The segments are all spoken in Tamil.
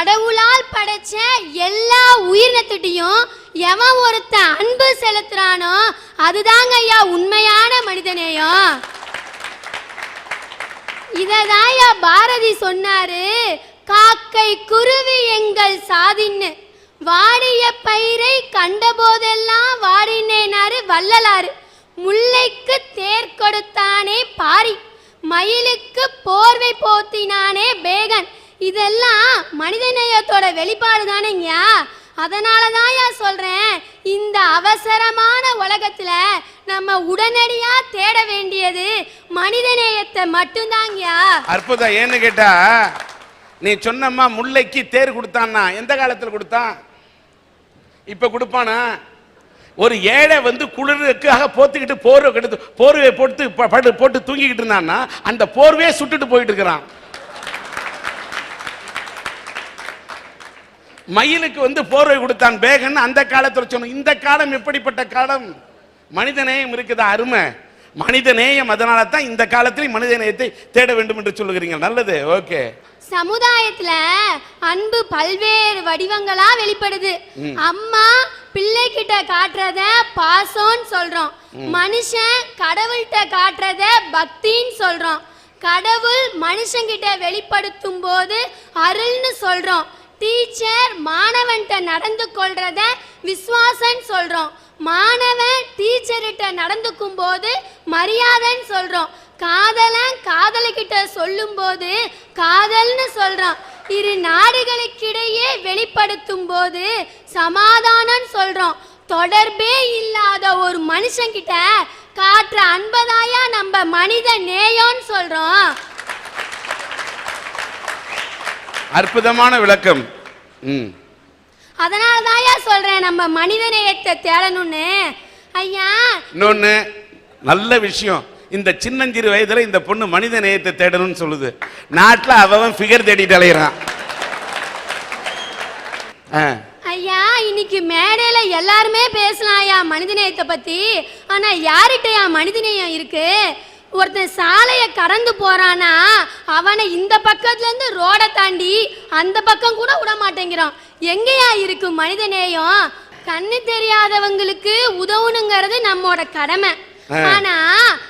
கடவுளால் படைச்ச எல்லா உயிரினத்திட்டையும் எவன் ஒருத்தன் அன்பு செலுத்துறானோ அதுதாங்க ஐயா உண்மையான மனிதநேயம். இததாயா பாரதி சொன்னாரு, காக்கை குருவி எங்கள் சாதின்னு, வாடிய பயிரை கண்ட போதெல்லாம் வாடினேனாரு வள்ளலாறு, முல்லைக்கு தேர் கொடுத்தானே பாரி, மயிலுக்கு போர்வை போத்தினானே பேகன். இதெல்லாம் மனிதநேயத்தோட வெளிப்பாடு தானேங்கயா. அதனாலதான் சொல்றேன், இந்த அவசரமான உலகத்துல நம்ம உடனடியா தேட வேண்டியது மனிதநேயத்தை மட்டும்தாங்கயா. அற்புதம். ஏன்னு கேட்டா, நீ சொன்னம்மா முல்லைக்கு தேர் கொடுத்தான்னா எந்த காலத்துல கொடுத்தான்? இப்ப கொடுப்பானா? ஒரு ஏழை வந்து குளிருக்காக போத்துக்கிட்டு போர்வையை போட்டு தூங்கிக்கிட்டு இருந்தான்னா அந்த போர்வையை சுட்டுட்டு போயிட்டு இருக்கிறான். மயிலுக்கு வந்து போர்வை கொடுத்தான் பேகன் அந்த காலத்துல சொன்ன. இந்த காலம் எப்படிப்பட்ட காலம்? மனிதநேயம் இருக்குதா? அருமை மனிதநேயம். அதனால தான் இந்த காலத்தில் மனிதநேயத்தை தேட வேண்டும் என்று சொல்லுகிறீங்க. நல்லது. ஓகே. சமுதாயத்துல அன்பு பல்வேறு வடிவங்களா வெளிப்படுது. அம்மா பிள்ளை கிட்ட காட்டுறத பாசம்னு சொல்றோம். மனுஷன் கடவுள்கிட்ட காட்டுறத பக்தின்னு சொல்றோம். கடவுள் மனுஷங்கிட்ட வெளிப்படுத்தும் போது அருள்னு சொல்றோம். டீச்சர் மாணவன்கிட்ட நடந்து கொள்றத விசுவாசன்னு சொல்றோம். மாணவன் டீச்சர்கிட்ட நடந்துக்கும் போது மரியாதைன்னு சொல்றோம். காதலன் காதலிக்கிட்ட சொல்லும் போது காதல்னு சொல்றோம். இரு நாடுகளுக்கிடையே வெளிப்படுத்தும் போது சமாதானம் சொல்றோம். தொடர்பே இல்லாத ஒரு மனுஷங்கிட்ட காட்டுற அன்பதாயா நம்ம மனித நேயம்னு சொல்றோம். அற்புதமான விளக்கம். அதனாலதான் சொல்றேன் நம்ம மனித நேயத்தை தேடணும்னு. ஐயா இன்னொன்னு நல்ல விஷயம், இந்த சின்னஞ்சிறு வயதுல இந்த பொண்ணு மனித நேயத்தை தேடணும்னு சொல்லுது. நாட்டுல அவன் ஃபிகர் தேடிட்டு அலையிறான். ஐயா இன்னைக்கு மேடையில எல்லாருமே பேசலாம் ஐயா மனித நேயத்தை பத்தி. ஆனா யார்கிட்டயா மனித நேயம் இருக்கு? ஒருத்தன் சாலையை கடந்து போறானா அவனை இந்த பக்கத்துல இருந்து ரோட தாண்டி அந்த பக்கம் கூட விட மாட்டேங்கிறான். எங்கேயா இருக்கு மனித நேயம்? கண்ணு தெரியாதவங்களுக்கு உதவணுங்கிறது நம்மோட கடமை. ஆனா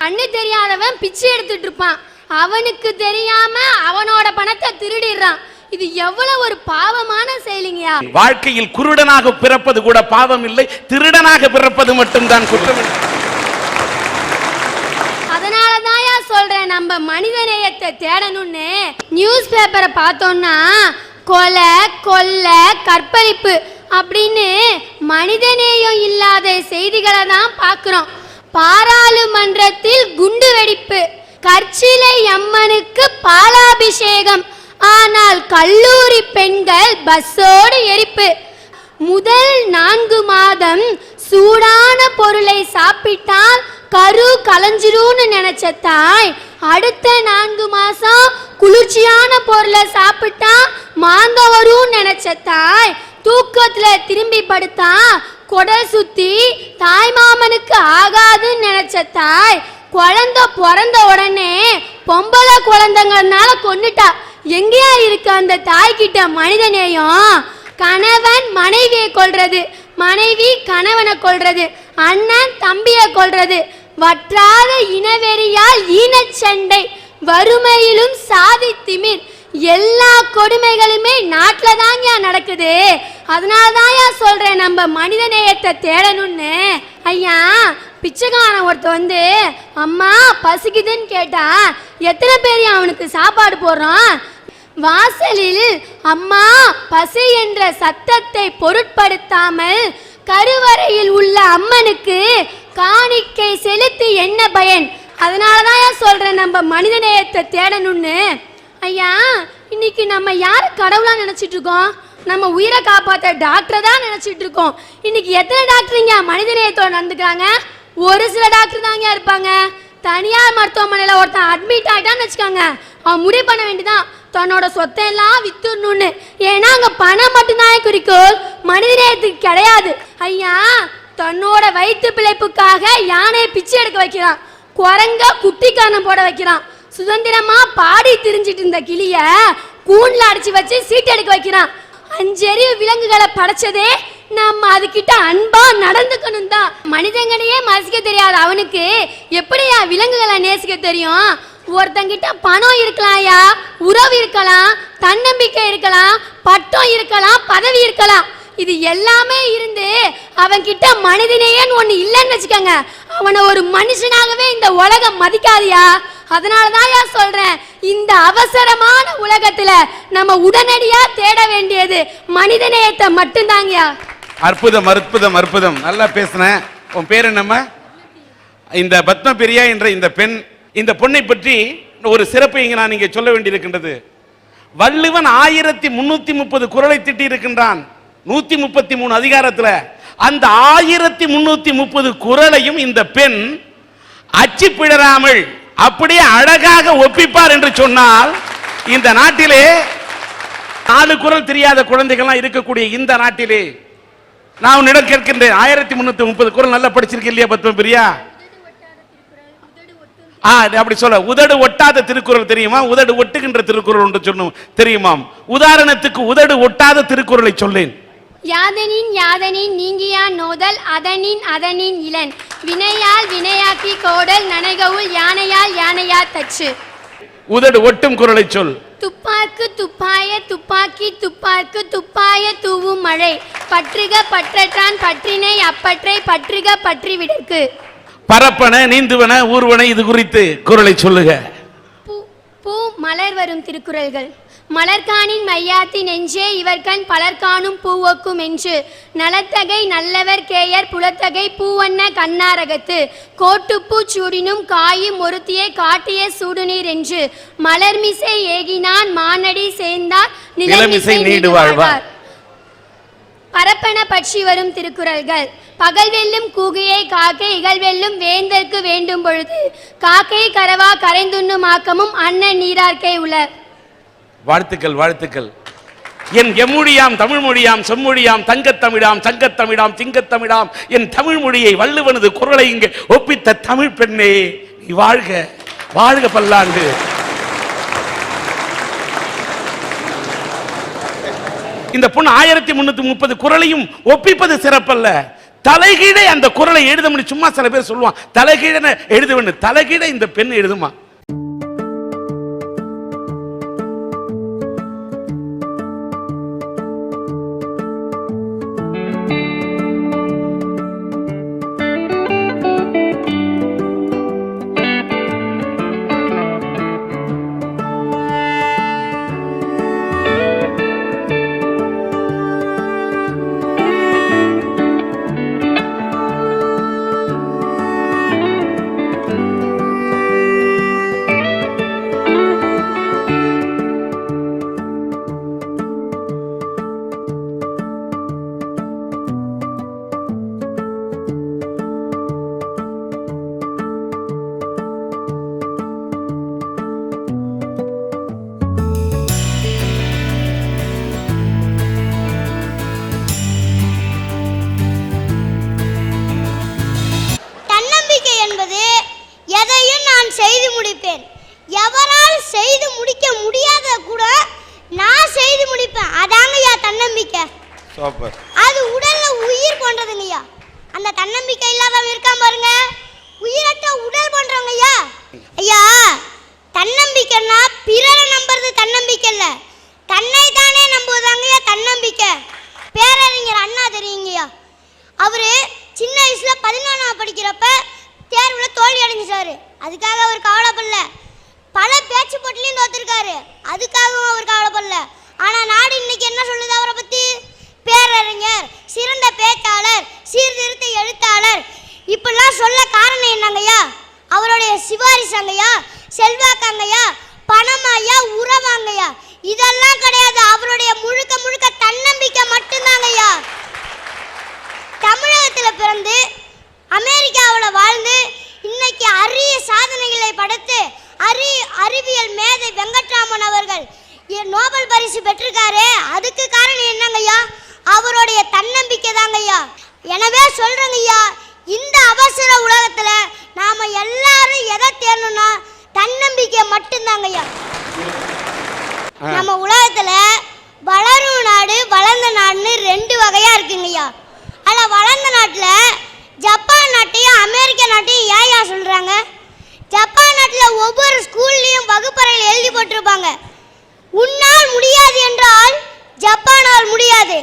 கண்ணு தெரியாதவன் பிச்சை எடுத்துட்டு இருப்பான். அவனுக்கு தெரியாம அவனோட பணத்தை திருடிடுறான். இது எவ்வளவு ஒரு பாவமான செயலிங்கயா. வாழ்க்கையில் குருடனாக பிறப்பது கூட பாவம் இல்லை, திருடனாக பிறப்பது மட்டும்தான் குற்றம். அதனாலதான் சொல்றேன் நம்ம மனித நேயத்தை தேடணும்னு. நியூஸ் பேப்பரை பார்த்தோம்னா கொலை கொள்ளை கற்பழிப்பு அப்படின்னு மனிதநேயம் இல்லாத செய்திகளை தான் பார்க்கிறோம். பாராளுமன்றத்தில் குண்டு வெடிப்பு, கற்சிலை அம்மனுக்கு பாலாபிஷேகம், ஆனால் கல்லூரி பெண்கள் பஸ்ஸோடு எரிப்பு. முதல் 4 மாதம் சூடான பொருளை சாப்பிட்டால் கரு கலஞ்சிரும்னு நினைச்ச தாய் அடுத்த 4 மாசம் குளிர்ச்சியான பொருளை சாப்பிட்டா மாந்த வரும்னு நினைச்ச தாய் தூக்கத்துல திரும்பி படுத்தா கொடை சுத்தி தாய் மாமனுக்கு ஆகாதுன்னு நினைச்ச தாய் குழந்தை பிறந்த உடனே பொம்பளை குழந்தைங்கனால கொன்னுட்டா. எங்கேயா இருக்கு அந்த தாய்கிட்ட மனிதநேயம்? கணவன் மனைவியை கொல்றது, மனைவி கணவனை கொல்றது, அண்ணன் தம்பியை கொல்றது, வற்றாத இனவெறியால் ஈனச்சண்டை, வறுமையிலும் சாதி திமிர், எல்லா கொடுமைகளுமே நாட்டில் தாங்க நடக்குது. அதனாலதான் சொல்றேன் நம்ம மனித நேயத்தை தேடணும்னு. ஐயா பிச்சைக்காரன் ஒருத்த அம்மா பசிக்குதுன்னு கேட்டா எத்தனை பேர் அவனுக்கு சாப்பாடு போடுறான்? வாசலில் அம்மா பசி என்ற சத்தத்தை பொருட்படுத்தாமல் கருவறையில் உள்ள அம்மனுக்கு காணிக்கை செலுத்தி என்ன பயன்? அதனாலதான் சொல்றேன் நம்ம மனித நேயத்தை தேடணும்னு. ஐயா இன்னைக்கு நம்ம யார கடவுளா நினைச்சிட்டு இருக்கோம்? நம்ம உயிரை காப்பாற்ற டாக்டரை தான் நினைச்சிட்டு இருக்கோம். இன்னைக்கு எத்தனை டாக்டருங்க மனித நேயத்தோட நடந்துக்கிறாங்க? ஒரு சில டாக்டர் தாங்க இருப்பாங்க. தனியார் மருத்துவமனையில் ஒருத்தன் அட்மிட் ஆகிட்டான்னு வச்சுக்காங்க, அவன் முடிவு பண்ண வேண்டியதான் தன்னோட சொத்தை எல்லாம் வித்துடணும்னு. ஏன்னா அங்க பணம் மட்டும்தான் குறிக்கோள், மனித நேயத்துக்கு கிடையாது. ஐயா தன்னோட வயிற்று பிழைப்புக்காக யானையை பிச்சை எடுக்க வைக்கிறான், குரங்க குட்டி காரணம் போட வைக்கிறான். சுதந்திரமா பாடி திரிஞ்சிட்டு இருந்த கிளிய கூண்ல அடிச்சு வச்சு சீட் எடுக்க வைக்கிறான். 5 அறிவு விலங்குகளை படைச்சதே நம்ம அதுகிட்ட அன்பா நடந்துக்கணும் தான். மனிதங்களையே மதிக்க தெரியாது அவனுக்கு எப்படியா விலங்குகளை நேசிக்க தெரியும்? ஒருத்தங்கிட்ட பணம் இருக்கலாம்யா, உறவு இருக்கலாம், தன்னம்பிக்கை இருக்கலாம், பட்டம் இருக்கலாம், பதவி இருக்கலாம். இது எல்லாமே இருந்து அவன் கிட்ட மனிதனேன்னு ஒண்ணு இல்லைன்னு வச்சுக்கோங்க, அவனை ஒரு மனுஷனாகவே இந்த உலகம் மதிக்காதியா. அதனாலதான் சொல்றேன், இந்த அவசரமான உலகத்துல நம்ம உடனடியா தேட வேண்டியது மனிதநேயத்தை மட்டும்தாங்கயா. அற்புதம் அற்புதம் அற்புதம், நல்லா பேசுன. உன் பேர் என்னம்மா? இந்த பத்மபிரியா என்ற இந்த பெண், இந்த பொண்ணை பற்றி ஒரு சிறப்பை இங்க நான் இங்கே சொல்ல வேண்டியிருக்கின்றது. வள்ளுவன் 1330 குறளை திட்டி இருக்கின்றான் 133 அதிகாரத்துல. அந்த 1330 குறளையும் இந்த பெண் அச்சு பிழறாமல் அப்படியே அழகாக ஒப்பிப்பார் என்று சொன்னால், இந்த நாட்டிலே 4 குறள் தெரியாத குழந்தைகள்லாம் இருக்கக்கூடிய இந்த நாட்டிலே நான் உன்னிடம் கேட்கின்றேன், 1330 குறள் நல்லா படிச்சிருக்க இல்லையா பத்மபிரியா? அப்படி சொல்ல. உதடு ஒட்டாத திருக்குறள் தெரியுமா? உதடு ஒட்டுகின்ற திருக்குறள் ஒன்று சொன்னோம் தெரியுமாம். உதாரணத்துக்கு உதடு ஒட்டாத திருக்குறளை சொல்லேன். யாதனின் யாதனின் நீங்கியா நோதல் அதனின் அதனின் இளன் வினையால் வினையாக்கி கோடல் நனைகவுள் யானையால் யானையா தச்சு. உதடு ஒட்டும் குறளை சொல். துப்பாக்கு துப்பாய துப்பாக்கி துப்பாக்கு துப்பாய தூவும் மழை பற்றுக பற்றற்றான் பற்றினை அப்பற்றை பற்றுக பற்றி விடற்கு. பரப்பன நீந்துவன ஊர்வன இது குறித்து குறளை சொல்லுக. பூ மலர் வரும் திருக்குறள்கள். மலர்காணின் மையாத்தி நெஞ்சே இவர்கண் பலர்காணும் பூவொக்கும் என்று நலத்தகை நல்லவர் கேயர் புலத்தகை பூவண்ண கண்ணாரகத்து கோட்டுப்பூ சூடினும் காயும் ஒருத்தியை காட்டிய சூடுநீர் என்று மலர்மிசை ஏகினான் மானடி சேர்ந்தார் நிலமிசை நீடு வாழ்வார். பரப்பன பற்றி வரும் திருக்குறள்கள். பகல் வெல்லும் கூகையை காக்கை இகழ் வெல்லும் வேந்தற்கு வேண்டும் பொழுது காக்கை கரவா கரைந்துண்ணும் ஆக்கமும் அண்ணன் நீரார்க்கை உள. வாழ்த்துக்கள் வாழ்த்துக்கள். என் எம்மொழியாம் தமிழ் மொழியாம் செம்மொழியாம் தங்கத்தமிழாம் சங்கத்தமிழாம் சிங்கத்தமிழாம் என் தமிழ் மொழியை வள்ளுவனது குறளை இங்கே ஒப்பித்த தமிழ் பெண்ணே, நீ வாழ்க வாழ்க பல்லாண்டு. இந்த பொண்ணு 1330 குறளையும் ஒப்பிப்பது சிறப்பல்ல, தலைகீழே அந்த குறளை எழுத. சும்மா சில பேர் சொல்லுவான் தலைகீழ எழுத வேண்டும், தலைகீழ இந்த பெண் எழுதுமா. செய்து முடிப்பேன். எவரால் செய்து முடிக்க முடியாத கூட நான் செய்து முடிப்பேன். அதாங்கய்யா தன்னம்பிக்கை. சூப்பர். அது உடல்ல உயிர் போன்றதுங்கய்யா. அந்த தன்னம்பிக்கை இல்லாதவங்க இருக்கான் பாருங்க, உயிரற்ற உடல் போன்றவங்க ஐயா. ஐயா தன்னம்பிக்கைன்னா பிறரை நம்புறது தன்னம்பிக்கை இல்ல, தன்னை தானே நம்புவதாங்கய்யா தன்னம்பிக்கை. பேரறிஞர் அண்ணா தெரியுங்கய்யா, அவரு சின்ன வயசுல 11ஆம் படிக்கிறப்ப தேர்வுல தோல்வி அடைஞ்சிட்டாரு. அதுக்காக அவர் கவலைப்படல. பல பேச்சு போட்டிலையும் தோத்துருக்காரு, அதுக்காகவும் அவர் கவலைப்படல. ஆனா நாடு இன்னைக்கு என்ன சொல்லுது அவரை பத்தி? பேரறிஞர், சிறந்த பேச்சாளர், சீர்திருத்த எழுத்தாளர், இப்பெல்லாம் சொல்ல காரணம் என்னங்கய்யா? அவருடைய சிபாரிசாங்கய்யா, செல்வாக்காங்கய்யா, பணமாய்யா, உறவாங்கய்யா. இதெல்லாம் கிடையாது, அவருடைய முழுக்க முழுக்க தன்னம்பிக்கை மட்டும்தாங்கய்யா. தமிழகத்தில் பிறந்து அமெரிக்காவில் வாழ்ந்து இன்னைக்கு அரிய சாதனைகளை படைத்து அறிவியல் மேதை வெங்கட்ராமன் அவர்கள் நோபல் பரிசு பெற்றிருக்காரு. அதுக்கு காரணம் என்னங்கய்யா? அவருடைய தன்னம்பிக்கை தாங்கய்யா. எனவே சொல்றேங்கய்யா, இந்த அவசர உலகத்துல நாம எல்லாரும் எதை தேடணும்னா தன்னம்பிக்கை மட்டும்தாங்கய்யா. நம்ம உலகத்துல வளரும் நாடு வளர்ந்த நாடுன்னு 2 வகையா இருக்குங்கய்யா. அதுல வளர்ந்த நாட்டுல ஜப்பான் நாட்டையும் அமெரிக்க நாட்டையும் ஏயா சொல்றாங்க? ஜப்பான் நாட்டுல ஒவ்வொரு ஸ்கூல்லையும் வகுப்பறையில் எழுதி போட்டிருப்பாங்க, உன்னால் முடியாது என்றால் ஜப்பானால் முடியாது,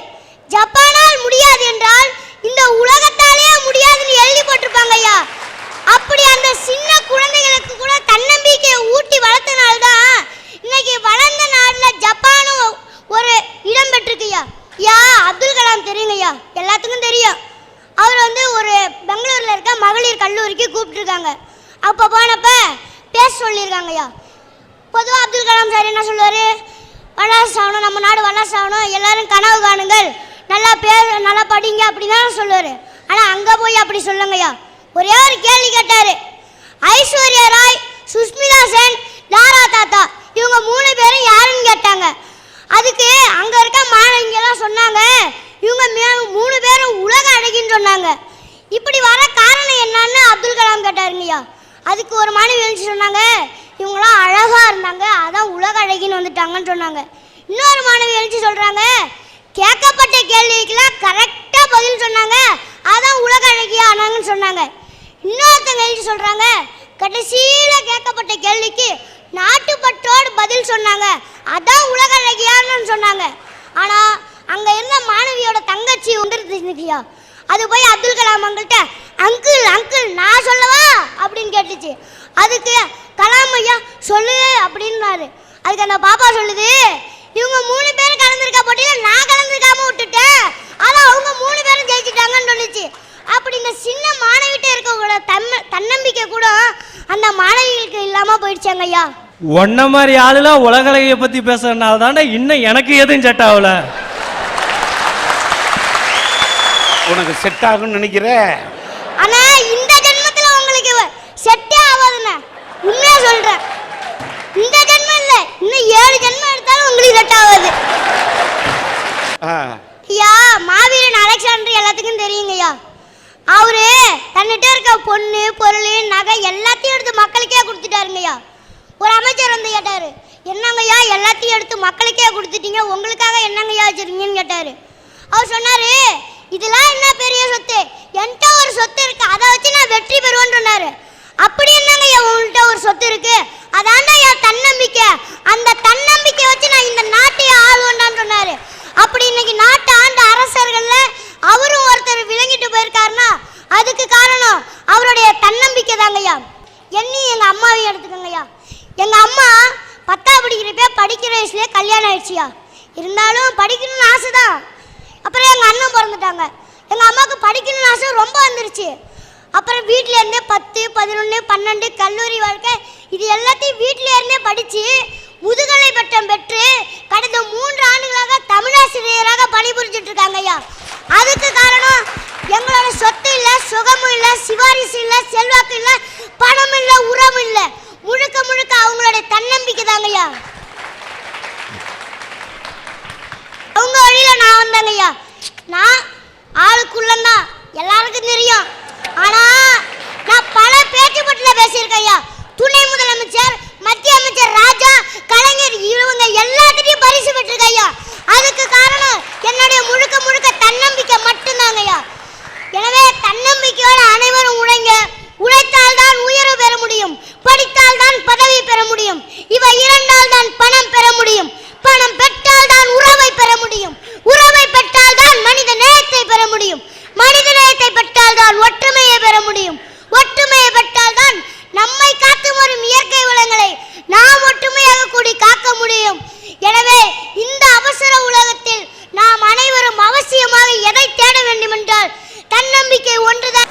ஜப்பானால் முடியாது என்றால் இந்த உலகத்தாலே முடியாதுன்னு எழுதி போட்டிருப்பாங்க ஐயா. அப்படி அந்த சின்ன குழந்தைகளுக்கு கூட தன்னம்பிக்கையை ஊட்டி வளர்த்தனால்தான் இன்னைக்கு வளர்ந்த நாடுல ஜப்பானும் ஒரு இடம் பெற்றிருக்குய்யா. அப்துல் கலாம் தெரியுங்கய்யா, எல்லாத்துக்கும் தெரியும். அவர் ஒரு பெங்களூர்ல இருக்க மகளிர் கல்லூரிக்கு கூப்பிட்டுருக்காங்க. அப்போ போனப்ப பேச சொல்லியிருக்காங்கய்யா. பொதுவாக அப்துல் கலாம் சார் என்ன சொல்லுவார்? வல்லரசு ஆகணும், நம்ம நாடு வல்லரசு ஆகணும், எல்லாரும் கனவு காணுங்கள், நல்லா படிங்க அப்படின்னு தான் சொல்லுவார். ஆனால் அங்கே போய் அப்படி சொல்லுங்கய்யா. ஒரே ஒரு கேள்வி கேட்டார். ஐஸ்வர்யா ராய், சுஷ்மிதா சென், லாரா தாத்தா இவங்க 3 பேரும் யாருன்னு கேட்டாங்க. அதுக்கு அங்கே இருக்க மாணவிங்கெல்லாம் சொன்னாங்க, இவங்க 3 பேரும் உலக அழகின்னு சொன்னாங்க. இப்படி வர காரணம் என்னன்னு அப்துல் கலாம் கேட்டாருங்கய்யா. அதுக்கு ஒரு மாணவி எழுந்து சொன்னாங்க, இவங்களாம் அழகா இருந்தாங்க, அதான் உலக அழகின்னு வந்துட்டாங்கன்னு சொன்னாங்க. இன்னொரு மாணவி எழுந்து சொல்றாங்க, கேட்கப்பட்ட கேள்விக்கெல்லாம் கரெக்டா பதில் சொன்னாங்க, அதான் உலக அழகியா ஆனாங்கன்னு சொன்னாங்க. இன்னொருத்தங்க எழுதி சொல்றாங்க, கடைசியில கேட்கப்பட்ட கேள்விக்கு நாட்டுப்பற்றோடு பதில் சொன்னாங்க, அதான் உலக அழகியான்னு சொன்னாங்க. ஆனா அங்க இருந்த மாணவியோட தங்கச்சி வந்துருந்துச்சுயா. அது போய் அப்துல் கலாம் அவங்கள்ட்ட, அங்கிள் அங்கிள் நான் சொல்லவா அப்படின்னு கேட்டுச்சு. அதுக்கு கலாம் ஐயா சொல்லு அப்படின்னாரு. அதுக்கு அந்த பாப்பா சொல்லுது, இவங்க 3 பேரும் கலந்துருக்க போட்டியில நான் கலந்துருக்காம விட்டுட்டேன், அதான் அவங்க 3 பேரும் ஜெயிச்சுட்டாங்கன்னு சொல்லிச்சு. அப்படி இந்த சின்ன மாணவிட்ட இருக்கவங்களோட தன்னம்பிக்கை கூட அந்த மாணவிகளுக்கு இல்லாம போயிடுச்சாங்க ஐயா. ஒன்ன மாதிரி ஆளுலாம் உலகலையை பத்தி பேசுறதுனால தாண்டா இன்னும் எனக்கு எதுவும் செட் ஆகல. உனக்கு செட் ஆகும்னு நினைக்கிற? ஆனா இந்த ஜென்மத்துல உங்களுக்கு செட்டே ஆகாதுண்ணே, உண்மையா சொல்றேன். இந்த ஜென்மம் இல்ல, இன்னும் 7 ஜென்மம் எடுத்தாலும் உங்களுக்கு செட் ஆகாது. ஐயா மாவீரன் அலெக்சாண்டர் எல்லாத்துக்கும் தெரியுங்கய்யா. அவரு தன்னிட்ட இருக்க பொண்ணு பொருள் நகை எல்லாத்தையும் எடுத்து மக்களுக்கே கொடுத்துட்டாருங்கய்யா. ஒரு அமைச்சர் வந்து கேட்டாரு, என்னங்கய்யா எல்லாத்தையும் எடுத்து மக்களுக்கே கொடுத்துட்டீங்க, உங்களுக்காக என்னங்கய்யா வச்சிருக்கீங்கன்னு கேட்டாரு. அவர் சொன்னாரு, இதெல்லாம் என்ன பெரிய சொத்து, என்கிட்ட ஒரு சொத்து இருக்கு, அதை வச்சு நான் வெற்றி பெறுவேன்னு சொன்னாரு. அப்படி என்னங்கய்யா உங்கள்கிட்ட ஒரு சொத்து இருக்கு? அதாண்டா என் தன்னம்பிக்கை, அந்த தன்னம்பிக்கை வச்சு நான் இந்த நாட்டையே ஆளுவேன்டான்னு சொன்னாரு. அப்படி இன்னைக்கு நாட்டை ஆண்ட அரசர்கள்ல அவரும் ஒருத்தர் விளங்கிட்டு போயிருக்காருன்னா அதுக்கு காரணம் அவருடைய தன்னம்பிக்கை தாங்கய்யா. என்னையும் எங்க அம்மாவையும் எடுத்துக்கோங்கய்யா. எங்க அம்மா 10ஆம் படிக்கிறப்ப படிக்கிற வயசுலேயே கல்யாணம் ஆயிடுச்சியா. இருந்தாலும் படிக்கணும்னு ஆசை தான். அப்புறம் எங்கள் அண்ணன் பிறந்துட்டாங்க. எங்கள் அம்மாவுக்கு படிக்கணும்னு ஆசை ரொம்ப வந்துருச்சு. அப்புறம் வீட்டிலேருந்தே 10, 11, 12 கல்லூரி வாழ்க்கை இது எல்லாத்தையும் வீட்டிலேருந்தே படித்து முதுகலை பட்டம் பெற்று கடந்த 3 ஆண்டுகளாக தமிழாசிரியராக பணிபுரிஞ்சிட்டு இருக்காங்க ஐயா. அதுக்கு காரணம் எங்களோட சொத்து இல்லை, சுகமும் இல்லை, சிபாரிசு இல்லை, செல்வாக்கு இல்லை, பணம் இல்லை, உறவு இல்லை, முழுக்க முழுக்க அவங்களுடைய தன்னம்பிக்கை தாங்க ஐயா. அவங்க வழியில நான் வந்தாங்க ஐயா. நான் ஆளுக்குள்ளந்தான் எல்லாருக்கும் தெரியும். ஆனா நான் பல பேச்சுப்பட்டுல பேசியிருக்கேன் ஐயா. துணை முதலமைச்சர், மத்திய அமைச்சர் ராஜா, கலைஞர் இவங்க எல்லாத்திலையும் பரிசு பெற்றிருக்கேன் ஐயா. அதுக்கு காரணம் என்னுடைய முழுக்க முழுக்க தன்னம்பிக்கை மட்டும்தாங்க ஐயா. எனவே தன்னம்பிக்கையோட அனைவரும் உழைங்க. உழைத்தால் தான் உயர்வு பெற முடியும், படித்தால் தான் பதவி பெற முடியும், இவை இரண்டால் தான் பணம் பெற முடியும், பணம் பெற்றால் தான் உறவை பெற முடியும், உறவை பெற்றால் தான் மனித நேயத்தை பெற முடியும், மனித நேயத்தை பெற்றால் தான் ஒற்றுமையை பெற முடியும், ஒற்றுமையை பெற்றால் தான் நம்மை காத்து வரும் இயற்கை வளங்களை நாம் ஒற்றுமையாக கூடி காக்க முடியும். எனவே இந்த அவசர உலகத்தில் நாம் அனைவரும் அவசியமாக எதை தேட வேண்டும் என்றால் தன்னம்பிக்கை ஒன்றுதான்.